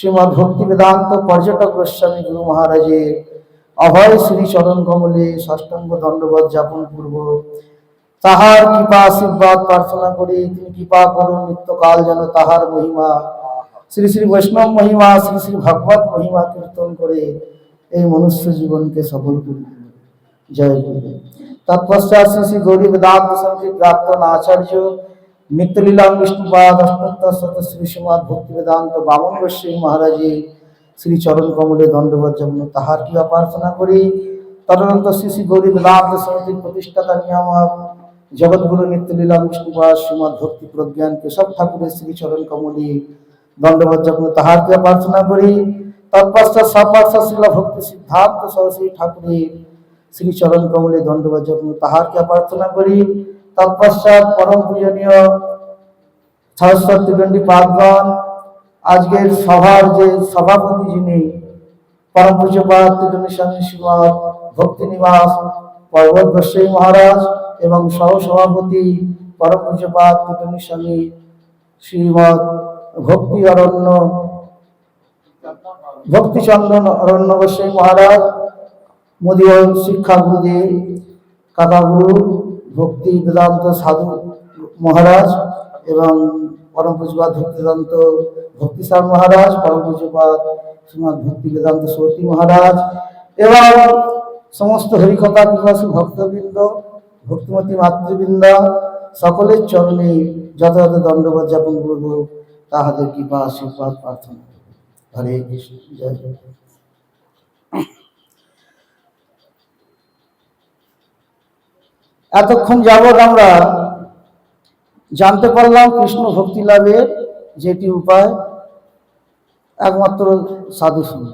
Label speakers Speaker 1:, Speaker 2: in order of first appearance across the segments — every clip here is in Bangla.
Speaker 1: শ্রীমদ্ ভক্তি বেদান্ত পর্যটক গোস্বামী গুরু মহারাজের অভয় শ্রী চরণ কমলে ষষ্ঠাঙ্গ দণ্ডবত যাপন পূর্ব তাহার কৃপা আশীর্বাদ প্রার্থনা করি তিনি কৃপা করুন নিত্যকাল যেন তাহার মহিমা শ্রী শ্রী বৈষ্ণব মহিমা শ্রী শ্রী ভাগবত মহিমা কীর্তন করে এই মনুষ্য জীবনকে সফল করে দিন। জয় গুরুদেব। তৎপশ্চাৎ শ্রী শ্রী গৌরী বেদান্ত সমিতি প্রাক্তন আচার্য নিত্যলীলা বিষ্ণুপাদ অষ্টোত্তর শত শ্রী শ্রীমদ্ ভক্তি বেদান্ত বামন গোস্বামী মহারাজের শ্রী চরণ কমলে দণ্ডবত যাপন তাহার কৃপা প্রার্থনা করি। তদনন্ত শ্রী শ্রী গৌরী বেদান্ত সমিতির প্রতিষ্ঠাতা নিয়ামক জগৎগুরু নিত্যলীলা বিষ্ণুপাদ শ্রীমদ্ ভক্তি প্রজ্ঞান কেশব ঠাকুরের শ্রী চরণ কমলে দণ্ডবত যাপন তাহার কৃপা প্রার্থনা করি। তৎপশ্চাৎ সপার্ষদ শ্রীলা ভক্তি সিদ্ধান্ত সরস্বতী ঠাকুরের শ্রী চরণ কমলে দণ্ডবত যাপন তাহার কৃপা প্রার্থনা করি। তৎপশ্চাৎ পরম পূজনীয় সরস্বতী দণ্ডী পাদগণ আজকের সভার যে সভাপতি যিনি পরম পূজ্যপাদ ত্রিদণ্ডী স্বামী শ্রীমৎ ভক্তি নিবাস পর্বত গোস্বামী মহারাজ এবং সহ সভাপতি পরম পূজ্যপাদ ত্রিদণ্ডী স্বামী শ্রীমৎ ভক্তি অরণ্য ভক্তিচন্দন অরণ্য গোস্বামী মহারাজ মোদীয় শিক্ষা গুরুদেব কাকাগুরু ভক্তি বেদান্ত সাধু মহারাজ এবং পরম পূজ্যপাদ ভক্তি বেদান্ত ভক্তিসার মহারাজ পরম পূজ্যপাদ শ্রীমৎ ভক্তি বেদান্ত সরস্বতী মহারাজ এবং সমস্ত হরিকথা পিপাসু ভক্তবৃন্দ ভক্তিমতী মাতৃবৃন্দ সকলের চরণে যথাযথ দণ্ডবত যাপন করব তাহাদের কৃপা আশীর্বাদ প্রার্থনা। হরে কৃষ্ণ। জয় জয়। এতক্ষণ যাবৎ আমরা জানতে পারলাম কৃষ্ণ ভক্তি লাভের যেটি উপায় একমাত্র সাধু সঙ্গ।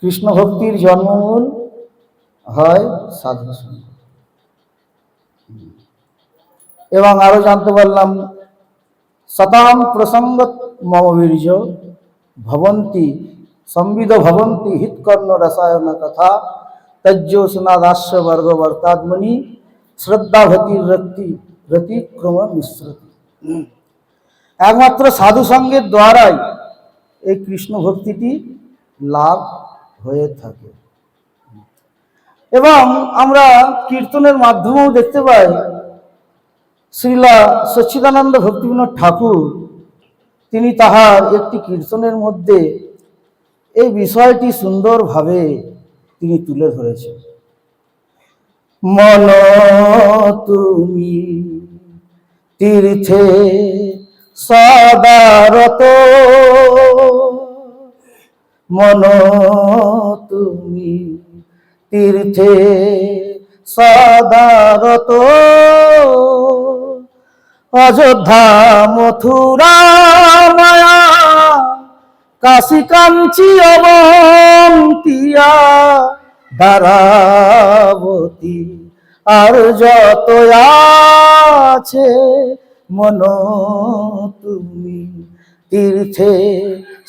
Speaker 1: কৃষ্ণ ভক্তির জন্মমূল হয় সাধু সঙ্গ এবং আরো জানতে পারলাম শতাম প্রসঙ্গ মমবীর্য ভবন্তি সংবিদ ভবন্তি হিতকর্ণ রসায়ন কথা তজ্জোসনাদাস্য বর্গ বর্তাত্মনি শ্রদ্ধাভতি রতিক্রম মিশ্রতি। একমাত্র সাধু সঙ্গের দ্বারাই এই কৃষ্ণ ভক্তিটি লাভ হয়ে থাকে এবং আমরা কীর্তনের মাধ্যমেও দেখতে পাই শ্রীলা সচ্চিদানন্দ ভক্তিবিনোদ ঠাকুর তিনি তাহার একটি কীর্তনের মধ্যে এই বিষয়টি সুন্দরভাবে তিনি তুলে ধরেছেন। মন তুমি তীর্থে সদারত মন তুমি তীর্থে সদারত অযোধ্যা মথুরা মায়া কাশী কাঞ্চি অবন্তিয়া দ্বারাবতী আর যত আছে মন তুমি তীর্থে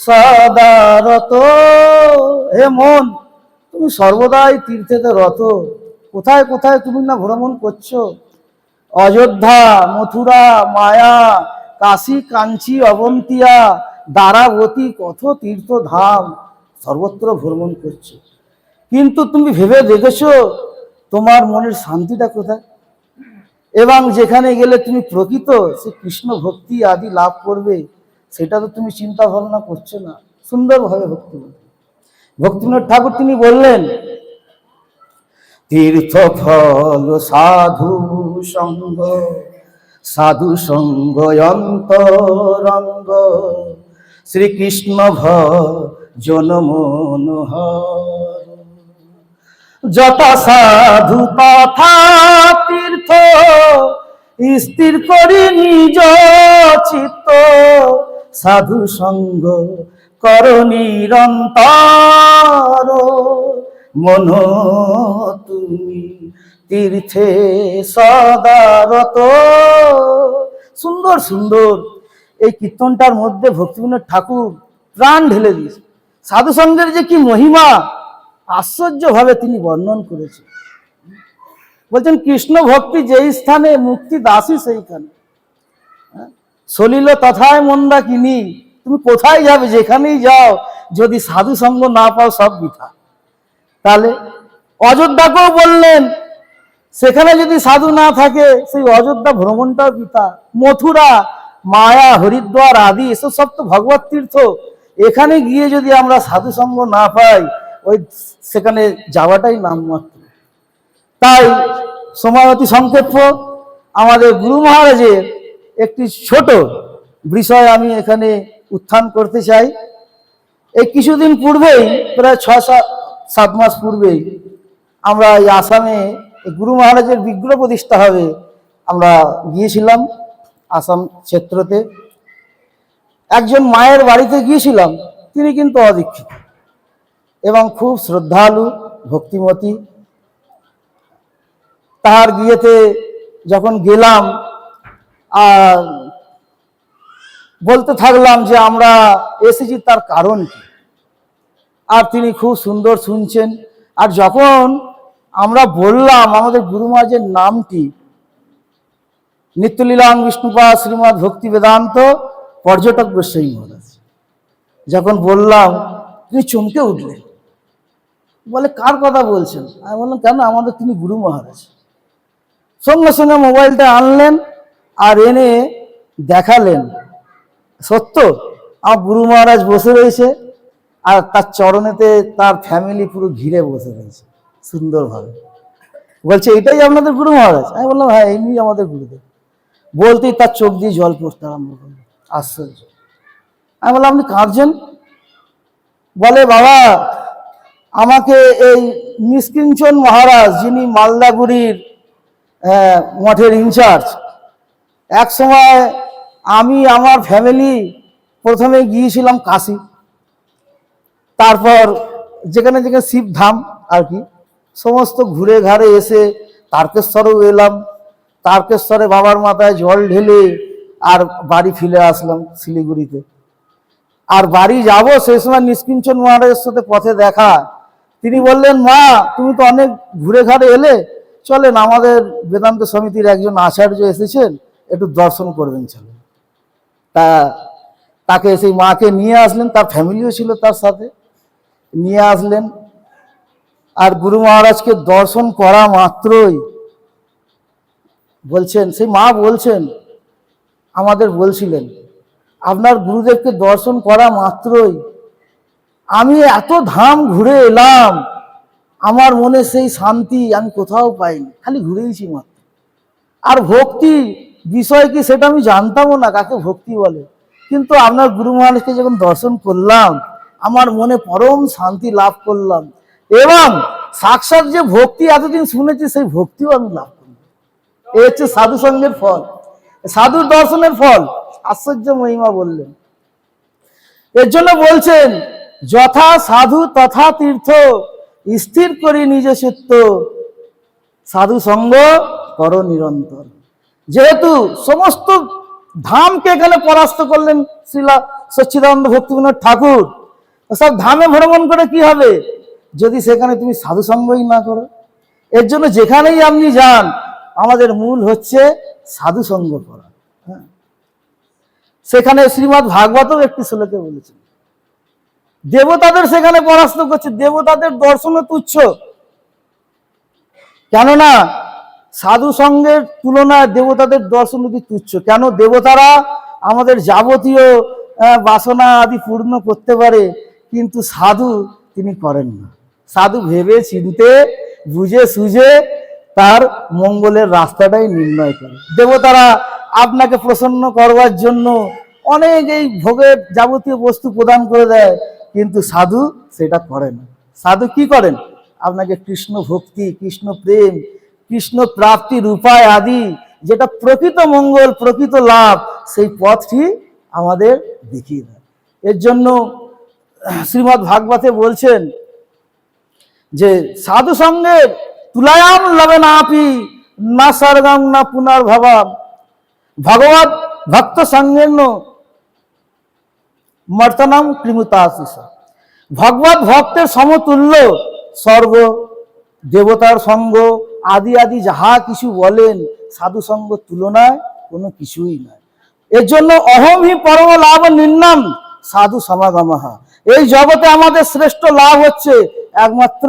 Speaker 1: সদারত। হে মন, তুমি সর্বদাই তীর্থেতে রত। কোথায় কোথায় তুমি না ভ্রমণ করছো? অযোধ্যা মথুরা মায়া কাশী কাঞ্চি অবন্তিয়া দ্বারাবতী কত তীর্থধাম সর্বত্র ভ্রমণ করছো, কিন্তু তুমি ভেবে দেখেছো তোমার মনের শান্তিটা কোথায়? এবং যেখানে গেলে তুমি প্রকৃত সে কৃষ্ণ ভক্তি আদি লাভ করবে সেটা তো তুমি চিন্তা ভাবনা করছো না। সুন্দরভাবে ভক্তিবিনোদ ঠাকুর তিনি বললেন তীর্থ ফল সাধু সঙ্গ সাধু সঙ্গ অন্তরঙ্গ শ্রীকৃষ্ণ ভজন মনোহর যথা সাধু তথা তীর্থ স্থির করি নিজ চিত্ত সাধু সঙ্গ কর নিরন্তর মন তুমি তীর্থে সদারত। সুন্দর সুন্দর এই কীর্তনটার মধ্যে ভক্তিবিনোদ ঠাকুর প্রাণ ঢেলে দিয়েছে। সাধু সঙ্গের যে কি মহিমা আশ্চর্যভাবে তিনি বর্ণন করেছেন। বলছেন কৃষ্ণ ভক্তি যেই স্থানে মুক্তি দাসী সেইখানে সলিল তথায় মন্দা কিনি। তুমি কোথায় যাবে? যেখানেই যাও যদি সাধু সঙ্গ না পাও সব বৃথা। তাহলে অযোধ্যাকেও বললেন, সেখানে যদি সাধু না থাকে সেই অযোধ্যা ভ্রমণটাও বৃথা। মথুরা, মায়া, হরিদ্বার আদি এসব সব তো ভগবত তীর্থ, এখানে গিয়ে যদি আমরা সাধু সঙ্গ না পাই ওই সেখানে যাওয়াটাই নামমাত্র। তাই সময় অতি সংক্ষেপ, আমাদের গুরু মহারাজের একটি ছোট বিষয় আমি এখানে উত্থান করতে চাই। এই কিছুদিন পূর্বেই, প্রায় 6-7 মাস পূর্বেই আমরা এই আসামে গুরু মহারাজের বিগ্রহ প্রতিষ্ঠা হবে, আমরা গিয়েছিলাম আসাম ক্ষেত্রতে। একজন মায়ের বাড়িতে গিয়েছিলাম, তিনি কিন্তু অদীক্ষিত এবং খুব শ্রদ্ধালু, ভক্তিমতী। তাহার বিয়েতে যখন গেলাম আর বলতে থাকলাম যে আমরা এসেছি তার কারণ কি, আর তিনি খুব সুন্দর শুনছেন। আর যখন আমরা বললাম আমাদের গুরু মহারাজের নামটি, নিত্যলীলাং বিষ্ণুপাদ শ্রীমৎ ভক্তি বেদান্ত পর্যটক গোস্বামী মহারাজ, যখন বললাম তিনি চমকে উঠলেন, বলে কার কথা বলছেন? আমি বললাম কেন, আমাদের তিনি গুরু মহারাজ। সঙ্গে সঙ্গে মোবাইলটা আনলেন আর এনে দেখালেন, সত্য আমার গুরু মহারাজ বসে রয়েছে আর তার চরণেতে তার ফ্যামিলি পুরো ঘিরে বসে রয়েছে সুন্দরভাবে। বলছে এটাই আপনাদের গুরু মহারাজ? আমি বললাম হ্যাঁ, এমনি আমাদের গুরুদেব। বলতেই তার চোখ দিয়ে জল পড়তে আরম্ভ করলো, আশ্চর্য। আমি বললাম আপনি কাঁদছেন? বলে বাবা, আমাকে এই নিষ্কিঞ্চন মহারাজ, যিনি মালদাগুড়ির মঠের ইনচার্জ, এক সময় আমি আমার ফ্যামিলি প্রথমে গিয়েছিলাম কাশী, তারপর যেখানে যেখানে শিবধাম আর কি সমস্ত ঘুরে ঘাড়ে এসে তারকেশ্বরেও এলাম, তারকেশ্বরে বাবার মাথায় জল ঢেলে আর বাড়ি ফিরে আসলাম শিলিগুড়িতে। আর বাড়ি যাব সেই সময় নিষ্কিঞ্চন মহারাজের সাথে পথে দেখা, তিনি বললেন মা তুমি তো অনেক ঘুরে ঘাড়ে এলে, চলেন আমাদের বেদান্ত সমিতির একজন আচার্য এসেছেন, একটু দর্শন করবেন চলেন। তাকে সেই মাকে নিয়ে আসলেন, তার ফ্যামিলিও ছিল তার সাথে, নিয়ে আসলেন। আর গুরু মহারাজকে দর্শন করা মাত্রই বলছেন, সেই মা বলছেন, আমাদের বলছিলেন আপনার গুরুদেবকে দর্শন করা মাত্রই আমি এত ধাম ঘুরে এলাম, আমার মনে সেই শান্তি আমি কোথাও পাইনি, খালি ঘুরেইছি মাত্র। আর ভক্তি বিষয় কি সেটা আমি জানতামও না, কাকে ভক্তি বলে, কিন্তু আপনার গুরু মহারাজকে যখন দর্শন করলাম আমার মনে পরম শান্তি লাভ করলাম, এবং সাক্ষাৎ যে ভক্তি এতদিন শুনেছি সেই ভক্তিও আমি লাভ করলাম। এই হচ্ছে সাধু সঙ্গের ফল, সাধুর দর্শনের ফল। আশ্চর্য মহিমা বললেন। এর জন্য বলছেন যথা সাধু তথা তীর্থ, স্থির করি নিজ চিত্ত, সাধু সঙ্গ কর নিরন্তর। যেহেতু সমস্ত ধামকে এখানে পরাস্ত করলেন শ্রীলা সচ্চিদানন্দ ভক্তিবিনোদ ঠাকুর, সব ধামে ভ্রমণ করে কি হবে যদি সেখানে তুমি সাধু সঙ্গই না করো। এর জন্য যেখানেই আপনি যান আমাদের মূল হচ্ছে সাধু সঙ্গ করা। হ্যাঁ, সেখানে শ্রীমদ্ ভাগবতও একটি শ্লোকে বলেছেন, দেবতাদের সেখানে পরাস্ত করছে, দেবতাদের দর্শনে তুচ্ছ। কেননা সাধু সঙ্গের তুলনায় দেবতাদের দর্শন অতি তুচ্ছ। কেন? দেবতারা আমাদের যাবতীয় বাসনা আদি পূর্ণ করতে পারে, কিন্তু সাধু তিনি করেন না। সাধু ভেবে চিনতে বুঝে সুঝে তার মঙ্গলের রাস্তাটাই নির্ণয় করে। দেবতারা আপনাকে প্রসন্ন করবার জন্য অনেক এই ভোগের যাবতীয় বস্তু প্রদান করে দেয়, কিন্তু সাধু সেটা করে না। সাধু কি করেন? আপনাকে কৃষ্ণ ভক্তি, কৃষ্ণ প্রেম, কৃষ্ণ প্রাপ্তির উপায় আদি, যেটা প্রকৃত মঙ্গল, প্রকৃত লাভ, সেই পথটি আমাদের দেখিয়ে দেয়। এর জন্য শ্রীমদ্ ভাগবতে বলছেন যে সাধু সঙ্গের তুলায়াম লবে না আপি না স্বর্গং না পুনর্ভবম, ভগবত ভক্ত সঙ্গেন মর্তনম কৃমুতাশিস। ভগবত ভক্তের সমতুল্য স্বর্গ, দেবতার সঙ্গ আদি আদি যাহা কিছু বলেন সাধু সঙ্গ তুলনায় কোনো কিছুই নয়। এর জন্য অহম হি পরম লাভ নির্ণম সাধু সমাগমঃ। এই জগতে আমাদের শ্রেষ্ঠ লাভ হচ্ছে একমাত্র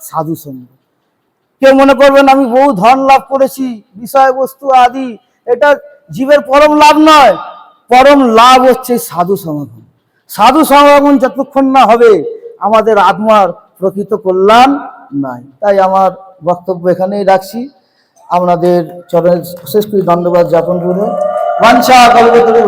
Speaker 1: সাধু সঙ্গ। কেউ মনে করবেন আমি বহু ধন লাভ করেছি, বিষয়বস্তু আদি, এটা জীবের পরম লাভ নয়। পরম লাভ হচ্ছে সাধু সমাগম। সাধু সমাগম যতক্ষণ না হবে আমাদের আত্মার প্রকৃত কল্যাণ নাই। তাই আমার বক্তব্য এখানেই রাখছি। আপনাদের চরণে বিশেষ করে ধন্যবাদ জ্ঞাপন করে বাঞ্ছা কল্পতরু